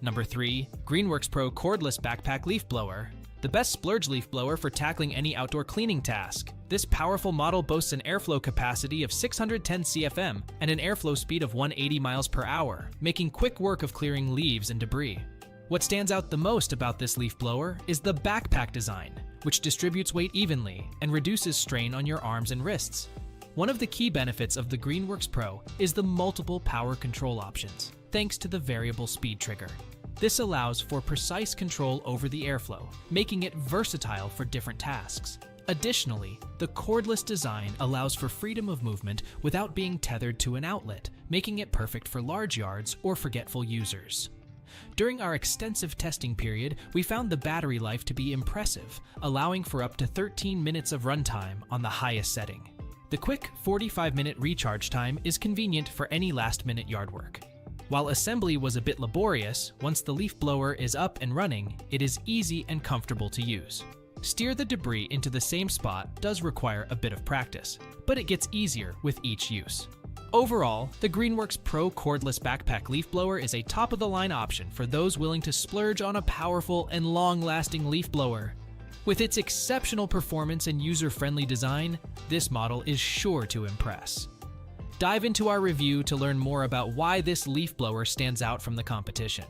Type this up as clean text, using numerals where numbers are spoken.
Number 3. Greenworks Pro Cordless Backpack Leaf Blower. The best splurge leaf blower for tackling any outdoor cleaning task. This powerful model boasts an airflow capacity of 610 CFM and an airflow speed of 180 miles per hour, making quick work of clearing leaves and debris. What stands out the most about this leaf blower is the backpack design, which distributes weight evenly and reduces strain on your arms and wrists. One of the key benefits of the Greenworks Pro is the multiple power control options, thanks to the variable speed trigger. This allows for precise control over the airflow, making it versatile for different tasks. Additionally, the cordless design allows for freedom of movement without being tethered to an outlet, making it perfect for large yards or forgetful users. During our extensive testing period, we found the battery life to be impressive, allowing for up to 13 minutes of runtime on the highest setting. The quick 45-minute recharge time is convenient for any last-minute yard work. While assembly was a bit laborious, once the leaf blower is up and running, it is easy and comfortable to use. Steer the debris into the same spot does require a bit of practice, but it gets easier with each use. Overall, the Greenworks Pro Cordless Backpack Leaf Blower is a top-of-the-line option for those willing to splurge on a powerful and long-lasting leaf blower. With its exceptional performance and user-friendly design, this model is sure to impress. Dive into our review to learn more about why this leaf blower stands out from the competition.